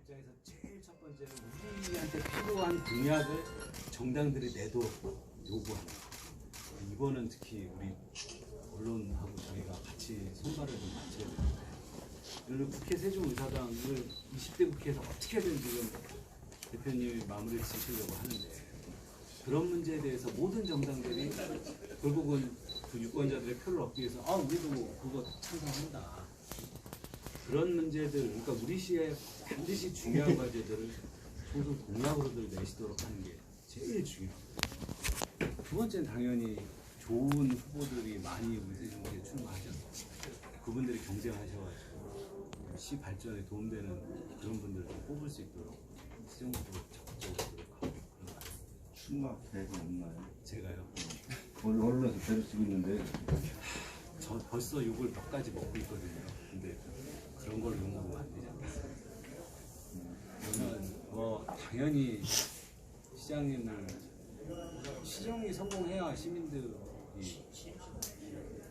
입장에서 제일 첫 번째는 우리한테 필요한 공약을 정당들이 내도록 요구하는 거예요. 이거는 특히 우리 언론하고 저희가 같이 손발을 좀 맞춰야 되는데, 오늘 국회 세종의사당을 20대 국회에서 어떻게든 지금 대표님이 마무리를 지시려고 하는데, 그런 문제에 대해서 모든 정당들이 결국은 그 유권자들의 표를 얻기 위해서 우리도 그거 찬성한다. 그런 문제들, 그러니까 우리 시에 반드시 중요한 과제들을 총선 공약으로들 내시도록 하는 게 제일 중요합니다. 두 번째는 당연히 좋은 후보들이 많이 우리 세종시에 출마하셔서 그분들이 경쟁하셔가지고 시 발전에 도움되는 그런 분들을 좀 뽑을 수 있도록 시정부로 적극적으로 노력하고 그런 거 같습니다. 출마 계획은 없나요? 제가요? 언론에서 배를 쓰고 있는데 저 벌써 욕을 몇 가지 먹고 있거든요. 근데 그런 걸로 욕먹으면 안 되지 않겠어요? 저는 당연히 시장님을, 시정이 성공해야 시민들이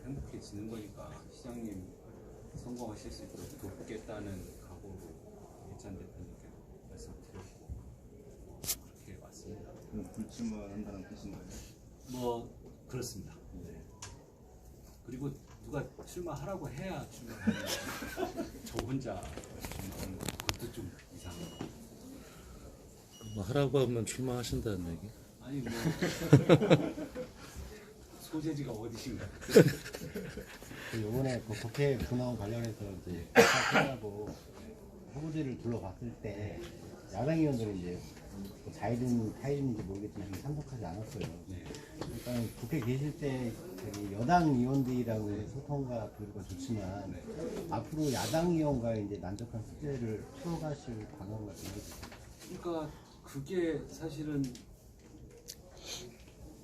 행복해지는 거니까 시장님 성공하실 수 있도록 돕겠다는 각오로 예찬 대표님께 말씀드렸고 그렇게 왔습니다. 그럼 불출마한다는 뜻인가요? 그렇습니다. 네. 그리고 누가 출마하라고 해야 출마하는 저 혼자 출마하는 것도 좀 이상해요. 뭐 하라고 하면 출마하신다는 얘기? 아니 소재지가 어디신가요? 이번에 그 국회 분황 관련해서 이제 하고 후보들을 둘러봤을 때 야당 의원들은 이제 자의든 타의든인지 모르겠지만 참석하지 않았어요. 네. 그러니까 국회 계실 때 저기 여당 의원들이랑 소통과 교류가 좋지만 앞으로 야당 의원과 이제 난적한 숙제를 풀어가실 방안 같은 게 있어요. 그러니까 그게 사실은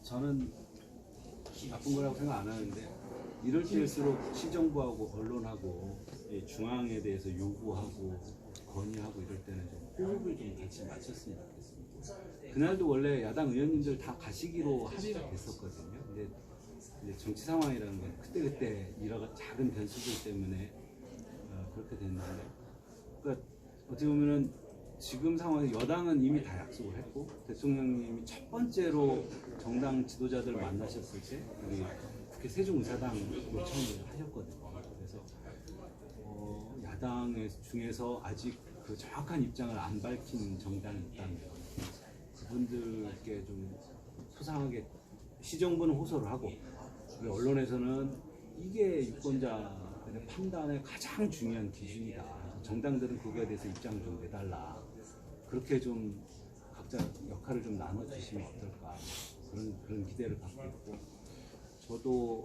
저는 나쁜 거라고 생각 안 하는데, 이럴 때일수록 시정부하고 언론하고 중앙에 대해서 요구하고 건의하고 이럴 때는 좀 호흡을 좀 같이 맞췄으면 좋겠습니다. 그날도 원래 야당 의원님들 다 가시기로 합의가 됐었거든요. 근데 이제 정치 상황이라는 건 그때그때 여러 작은 변수들 때문에 그렇게 됐는데, 그러니까 어떻게 보면은 지금 상황에 여당은 이미 다 약속을 했고, 대통령님이 첫 번째로 정당 지도자들 만나셨을 때 우리 국회 세종의사당으로 처음 하셨거든요. 그래서 야당 중에서 아직 그 정확한 입장을 안 밝힌 정당이 있다면 그분들께 좀 소상하게, 시정부는 호소를 하고 우리 언론에서는 이게 유권자들의 판단의 가장 중요한 기준이다. 정당들은 그거에 대해서 입장을 좀 내달라. 그렇게 좀 각자 역할을 좀 나눠주시면 어떨까, 그런 기대를 갖고 있고, 저도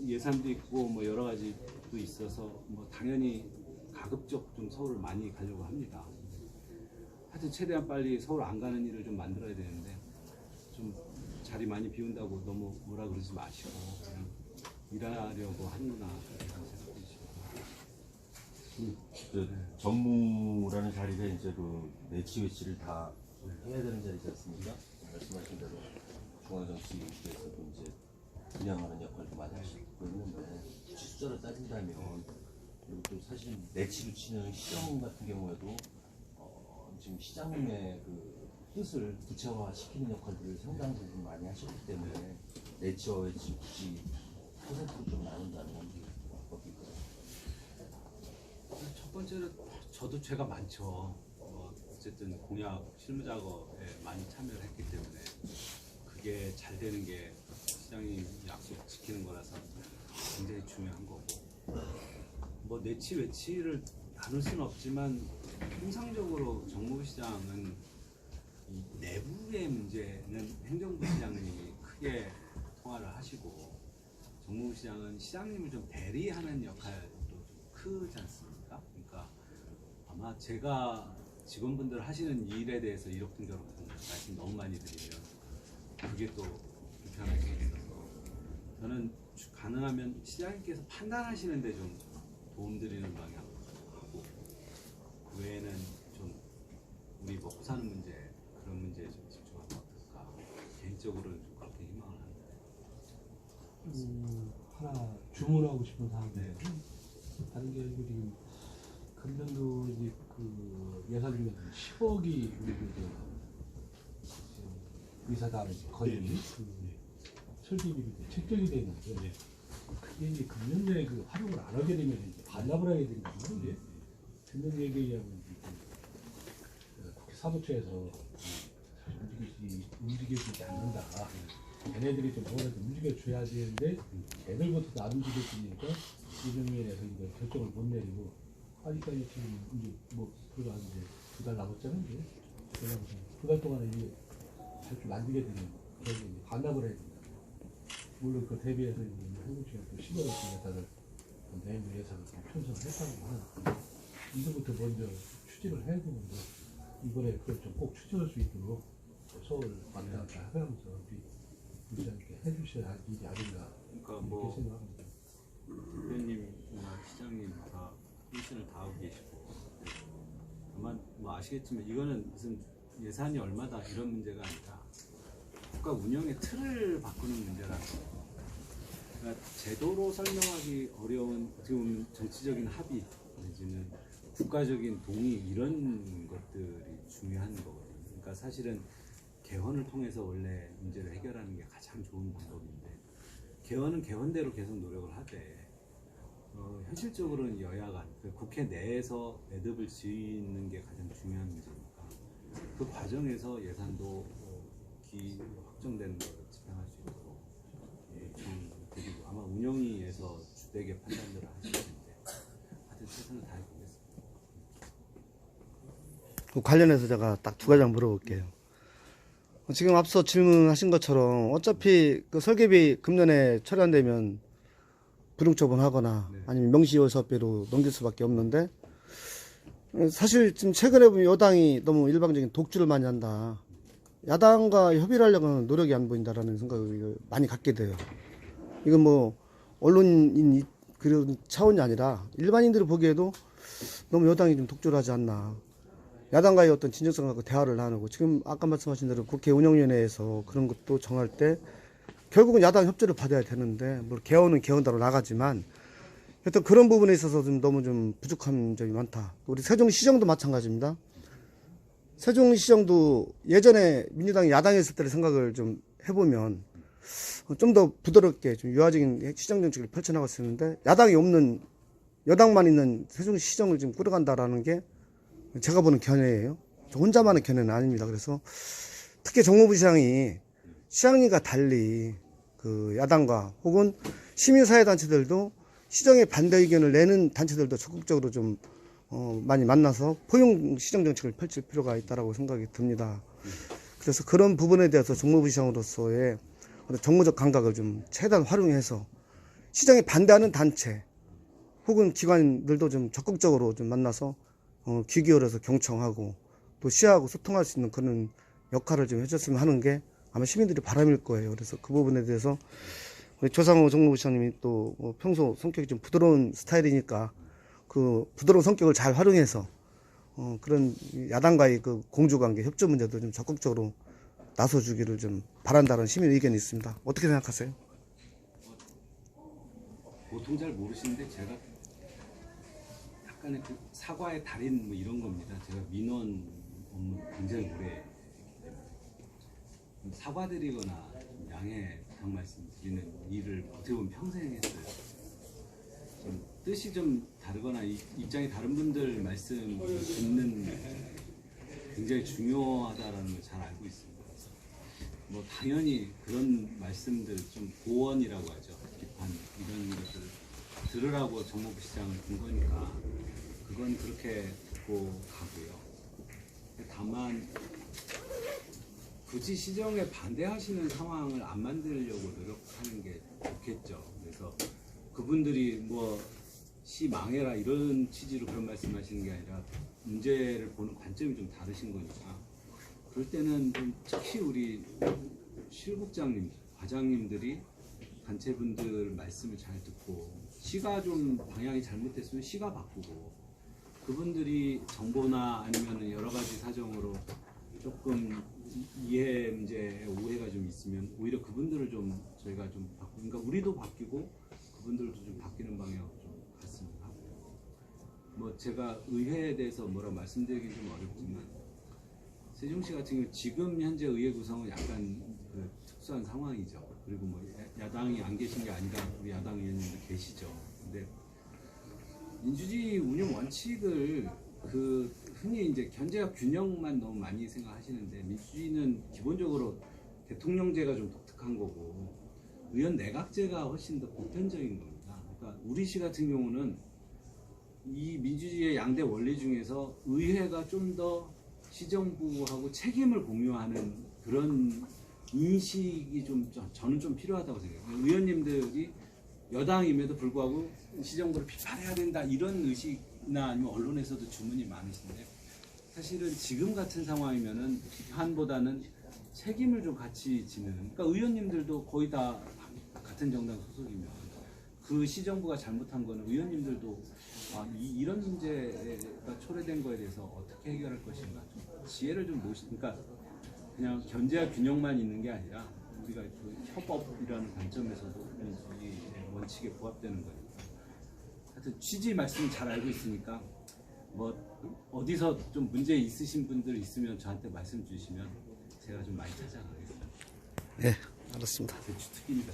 예산도 있고 여러 가지도 있어서 당연히 가급적 좀 서울을 많이 가려고 합니다. 하여튼 최대한 빨리 서울 안 가는 일을 좀 만들어야 되는데, 좀 자리 많이 비운다고 너무 뭐라 그러지 마시고 그냥 일하려고 하는구나 생각해 주시고. 전무라는 자리가 이제 그 내치외치를 다 해야 되는 자리지 않습니까? 말씀하신 대로 중앙정치에서도 이제 분양하는 역할도 많이 하시고 있는데, 숫자로 따진다면, 그리고 또 사실 내치로 치는 시정 같은 경우에도 지금 시장님의 그 뜻을 구체화시키는 역할들을 상당 부분 많이 하셨기 때문에 내치와 외치 굳이 퍼센트로 좀 나눈다는 법이 있고요. 첫 번째는 저도 죄가 많죠. 어쨌든 공약 실무 작업에 많이 참여를 했기 때문에 그게 잘 되는 게 시장님 약속 지키는 거라서 굉장히 중요한 거고, 내치 외치를 나눌 수는 없지만 통상적으로 정무부 시장은 이 내부의 문제는 행정부 시장님이 크게 통화를 하시고, 정무부 시장은 시장님을 좀 대리하는 역할도 좀 크지 않습니까? 그러니까 아마 제가 직원분들 하시는 일에 대해서 이러쿵저러쿵 말씀 너무 많이 드리면 그게 또 불편할 수 있어서, 저는 가능하면 시장님께서 판단하시는데 좀 도움드리는 방향으로 하고, 그 외에는 좀 우리 먹고 사는 문제, 그런 문제에 좀 집중하면 어떨까, 개인적으로는 좀 그렇게 희망을 합니다. 하나 주문하고 싶은 사항인데, 네. 다른 게 아니고 지금 금년도 이제 그 예산 중에서 10억이 우리 의사당 건립이 설계비로 책정이 되어 있는데 그게 이제 금년 내에 그 활용을 안 하게 되면 이제 반납을 하게 된다고요. 금년 얘기에 의하면 국회 사무처에서 사실 움직여지지 않는다. 걔네들이 좀 뭐라도 움직여줘야 되는데 걔들부터 안 움직여지니까 이정위에서 이제 결정을 못 내리고 아직까지 지금 이제 뭐 그거 한 이제 2달 남았잖아요. 이제 두 달 동안에 이제 잘 좀 만들게 되면 그런 이제 반납을 해야 된다. 물론 그 대비해서 이제 한국시가 또 10억 원 예산을 내년 예산을 좀 편성을 했다지만 이제부터 먼저 추진을 해야 되는데 이번에 그걸 좀 꼭 추진할 수 있도록 서울 왔다 갔다 하면서 이렇게 해주셔야 할 일이 아닌가 그러니까 이렇게 뭐 생각합니다. 대표님이나 시장님 다 일신을 다 하고 계시고 다만 뭐 아시겠지만 이거는 무슨 예산이 얼마다 이런 문제가 아니라 국가 운영의 틀을 바꾸는 문제라서 그러니까 제도로 설명하기 어려운 어떻게 보면 정치적인 합의 내지는 국가적인 동의 이런 것들이 중요한 거거든요. 그러니까 사실은 개헌을 통해서 원래 문제를 해결하는 게 가장 좋은 방법인데 개헌은 개헌대로 계속 노력을 하되 현실적으로는 여야간 국회 내에서 매듭을 짓는 게 가장 중요한 문제니까 그 과정에서 예산도 확정되는 걸 집행할 수 있도록 요청드리고 아마 운영위에서 주되게 판단들을 하실 텐데 하여튼 최선을 다해보겠습니다. 그 관련해서 제가 딱 두 가지 물어볼게요. 지금 앞서 질문하신 것처럼 어차피 그 설계비 금년에 철회되면 불용처분하거나 아니면 명시효섭비로 넘길 수밖에 없는데 사실 지금 최근에 보면 여당이 너무 일방적인 독주를 많이 한다. 야당과 협의를 하려고는 노력이 안 보인다라는 생각을 많이 갖게 돼요. 이건 뭐 언론인 그런 차원이 아니라 일반인들이 보기에도 너무 여당이 좀 독주를 하지 않나. 야당과의 어떤 진정성을 갖고 대화를 나누고 지금 아까 말씀하신 대로 국회 운영위원회에서 그런 것도 정할 때 결국은 야당 협조를 받아야 되는데 뭐 개헌은 개헌대로 나가지만 하여튼 그런 부분에 있어서 좀 너무 좀 부족한 점이 많다. 우리 세종시정도 마찬가지입니다. 세종시정도 예전에 민주당이 야당에 있을 때를 생각을 좀 해보면 좀 더 부드럽게 좀 유화적인 시정 정책을 펼쳐나갈 수 있는데 야당이 없는 여당만 있는 세종시정을 지금 꾸려간다라는 게 제가 보는 견해예요. 저 혼자만의 견해는 아닙니다. 그래서 특히 정무부 시장이 시장님과 달리 그 야당과 혹은 시민사회단체들도 시정에 반대 의견을 내는 단체들도 적극적으로 좀 많이 만나서 포용 시정 정책을 펼칠 필요가 있다고 생각이 듭니다. 그래서 그런 부분에 대해서 정무부 시장으로서의 정무적 감각을 좀 최대한 활용해서 시정에 반대하는 단체 혹은 기관들도 좀 적극적으로 좀 만나서 귀 기울여서 경청하고 또 시야하고 소통할 수 있는 그런 역할을 좀 해줬으면 하는 게 아마 시민들이 바람일 거예요. 그래서 그 부분에 대해서 우리 조상호 정무부 시장님이 또 평소 성격이 좀 부드러운 스타일이니까 그 부드러운 성격을 잘 활용해서 그런 야당과의 그 공조관계 협조 문제도 좀 적극적으로 나서주기를 좀 바란다는 시민 의견이 있습니다. 어떻게 생각하세요? 보통 잘 모르시는데 제가 약간의 그 사과의 달인 뭐 이런 겁니다. 제가 민원 업무 굉장히 오래 사과드리거나 양해 부탁 말씀드리는 일을 어떻게 보면 평생 했어요. 좀 뜻이 좀 다르거나 입장이 다른 분들 말씀을 듣는 굉장히 중요하다라는 걸 잘 알고 있습니다. 그래서 뭐 당연히 그런 말씀들 좀 고언이라고 하죠. 비판 이런 것들을 들으라고 정무부 시장을 준 거니까 그건 그렇게 듣고 가고요. 다만 굳이 시정에 반대하시는 상황을 안 만들려고 노력하는 게 좋겠죠. 그래서 그분들이 뭐 시 망해라 이런 취지로 그런 말씀하시는 게 아니라 문제를 보는 관점이 좀 다르신 거니까 그럴 때는 좀 특히 우리 실국장님, 과장님들이 단체분들 말씀을 잘 듣고 시가 좀 방향이 잘못됐으면 시가 바꾸고 그분들이 정보나 아니면 여러 가지 사정으로 조금 이해 문제에 오해가 좀 있으면 오히려 그분들을 좀 저희가 좀 바꾸고 그러니까 우리도 바뀌고 그분들도 좀 바뀌는 방향으로 좀 갔으면 하고요. 뭐 제가 의회에 대해서 뭐라 말씀드리긴 좀 어렵지만 세종시 같은 경우 지금 현재 의회 구성은 약간 그 특수한 상황이죠. 그리고 뭐 야당이 안 계신 게 아니라 우리 야당 의원님도 계시죠. 근데 민주주의 운영 원칙을 그 흔히 이제 견제와 균형만 너무 많이 생각하시는데 민주주의는 기본적으로 대통령제가 좀 독특한 거고 의원 내각제가 훨씬 더 보편적인 겁니다. 그러니까 우리 시 같은 경우는 이 민주주의의 양대 원리 중에서 의회가 좀 더 시정부하고 책임을 공유하는 그런 인식이 저는 좀 필요하다고 생각해요. 의원님들이 여당임에도 불구하고 시정부를 비판해야 된다 이런 의식이나 아니면 언론에서도 주문이 많으신데 사실은 지금 같은 상황이면은 비판보다는 책임을 좀 같이 지는 그러니까 의원님들도 거의 다 같은 정당 소속이면 그 시정부가 잘못한 거는 의원님들도 이런 문제가 초래된 거에 대해서 어떻게 해결할 것인가 좀 지혜를 좀 그러니까 그냥 견제와 균형만 있는 게 아니라 우리가 그 협업이라는 관점에서도 민주주의 원칙에 부합되는 거예요. 하여튼 취지 말씀 잘 알고 있으니까 뭐 어디서 좀 문제 있으신 분들 있으면 저한테 말씀 주시면 제가 좀 많이 찾아가겠습니다. 네, 알았습니다. 제 주특기입니다.